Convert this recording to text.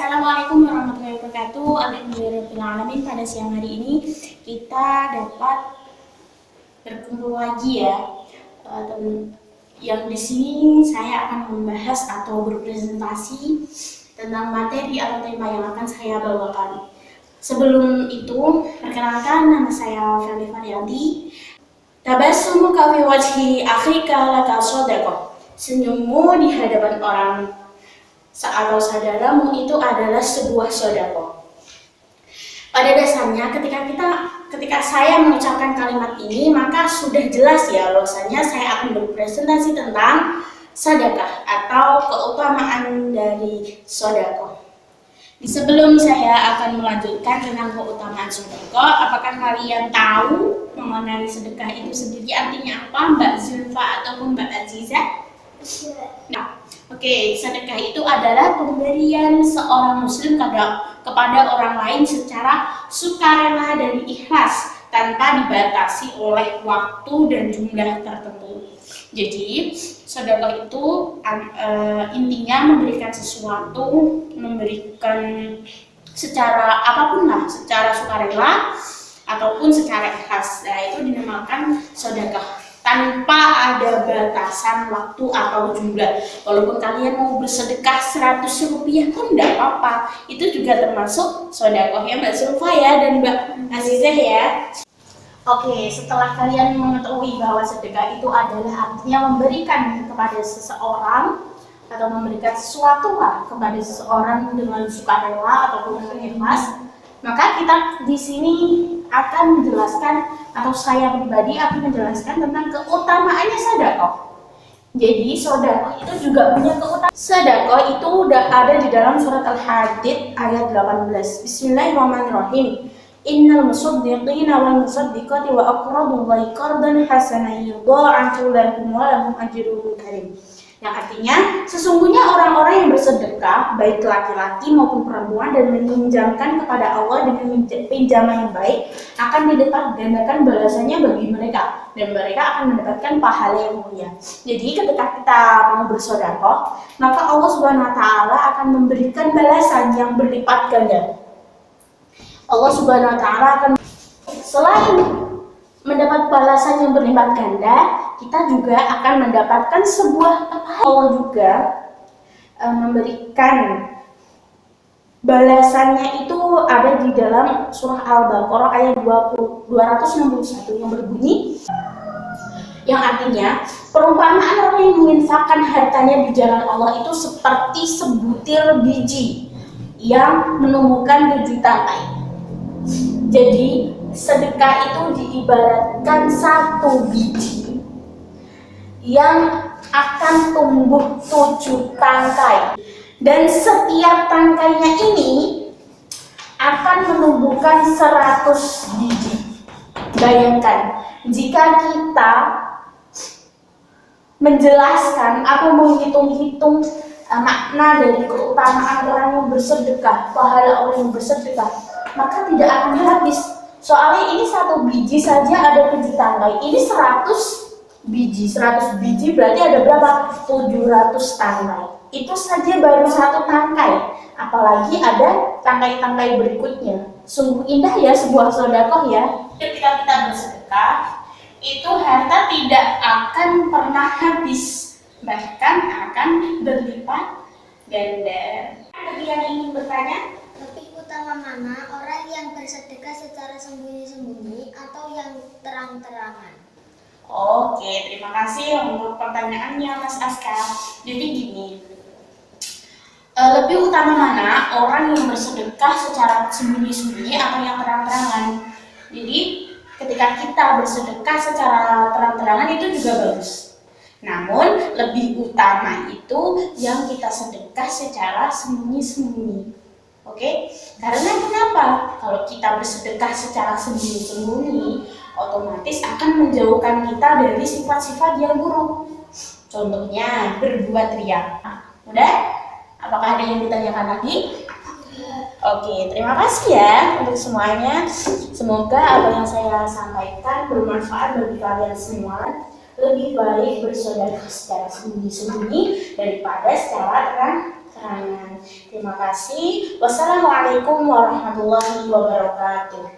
Assalamualaikum warahmatullahi wabarakatuh. Alhamdulillahirrahmanirrahim. Pada siang hari ini kita dapat berkumpul lagi ya. Yang di sini saya akan membahas atau berpresentasi tentang materi atau tema yang akan saya bawakan. Sebelum itu, perkenalkan, nama saya Feli Faryanti. Tabassumuka fi wajhi akhika laka shadaqah. Senyummu di hadapan orang atau saudaramu itu adalah sebuah sedekah. Pada dasarnya ketika saya mengucapkan kalimat ini, maka sudah jelas ya bahwasanya saya akan berpresentasi tentang sedekah atau keutamaan dari sedekah. Sebelum saya akan melanjutkan tentang keutamaan sedekah, apakah kalian tahu mengenai sedekah itu sendiri artinya apa, Mbak Zulfa ataupun Mbak Aziza? Nah, oke, sedekah itu adalah pemberian seorang muslim kepada orang lain secara sukarela dan ikhlas tanpa dibatasi oleh waktu dan jumlah tertentu. Jadi, sedekah itu intinya memberikan sesuatu, memberikan secara apapun lah, secara sukarela ataupun secara ikhlas. Nah, itu dinamakan sedekah tanpa ada batasan waktu atau jumlah. Walaupun kalian mau bersedekah 100 rupiah pun tidak apa-apa, itu juga termasuk sedekah ya Mbak Zulfa ya dan Mbak Azizah ya. Oke, setelah kalian mengetahui bahwa sedekah itu adalah artinya memberikan kepada seseorang atau memberikan sesuatu lah kepada seseorang dengan sukarela ataupun dengan ikhlas, maka kita di sini akan menjelaskan atau saya pribadi akan menjelaskan tentang keutamaannya sedekah. Jadi sedekah itu juga punya keutamaan. Sedekah itu udah ada di dalam surat Al-Hadid ayat 18. Bismillahirrahmanirrahim. Innal musaddiqina wal musaddiqati wa aqradullahi qardan hasanan yudha'afu lahum wa lahum ajrun karim. Yang artinya, sesungguhnya orang-orang yang bersedekah, baik laki-laki maupun perempuan, dan meminjamkan kepada Allah dengan pinjaman yang baik, akan dilipat gandakan balasannya bagi mereka, dan mereka akan mendapatkan pahala yang mulia. Jadi ketika kita mau bersedekah, maka Allah Subhanahu wa Ta'ala akan memberikan balasan yang berlipat ganda. Allah Subhanahu wa Ta'ala akan selain mendapat balasan yang berlipat ganda, kita juga akan mendapatkan sebuah Allah juga memberikan balasannya itu ada di dalam surah Al-Baqarah ayat 261 yang berbunyi, yang artinya perumpamaan orang yang menginfakkan hartanya di jalan Allah itu seperti sebutir biji yang menumbuhkan 7 tangkai. Jadi sedekah itu diibaratkan satu biji yang akan tumbuh 7 tangkai, dan setiap tangkainya ini akan menumbuhkan 100 biji. Bayangkan jika kita menjelaskan atau menghitung-hitung makna dari keutamaan orang yang bersedekah, pahala orang yang bersedekah, maka tidak akan habis. Soalnya ini satu biji saja ada 7 tangkai. Ini 100 biji berarti ada berapa? 700 tangkai. Itu saja baru satu tangkai, apalagi ada tangkai-tangkai berikutnya. Sungguh indah ya sebuah sedekah ya. Ketika kita bersedekah, itu harta tidak akan pernah habis, bahkan akan berlipat ganda. Bagi yang ingin bertanya, lebih utama mana, orang yang bersedekah secara sembunyi-sembunyi atau yang terang-terangan? Oke, terima kasih untuk pertanyaannya Mas Askar. Jadi gini, lebih utama mana orang yang bersedekah secara sembunyi-sembunyi atau yang terang-terangan? Jadi ketika kita bersedekah secara terang-terangan itu juga bagus. Namun lebih utama itu yang kita sedekah secara sembunyi-sembunyi. Oke, karena kenapa? Kalau kita bersedekah secara sembunyi-sembunyi, otomatis akan menjauhkan kita dari sifat-sifat yang buruk. Contohnya berbuat riya. Udah? Apakah ada yang ditanyakan lagi? Oke, terima kasih ya untuk semuanya. Semoga apa yang saya sampaikan bermanfaat bagi kalian semua. Lebih baik bersedekah secara sembunyi-sembunyi daripada secara terang keterangan. Terima kasih. Wassalamualaikum warahmatullahi wabarakatuh.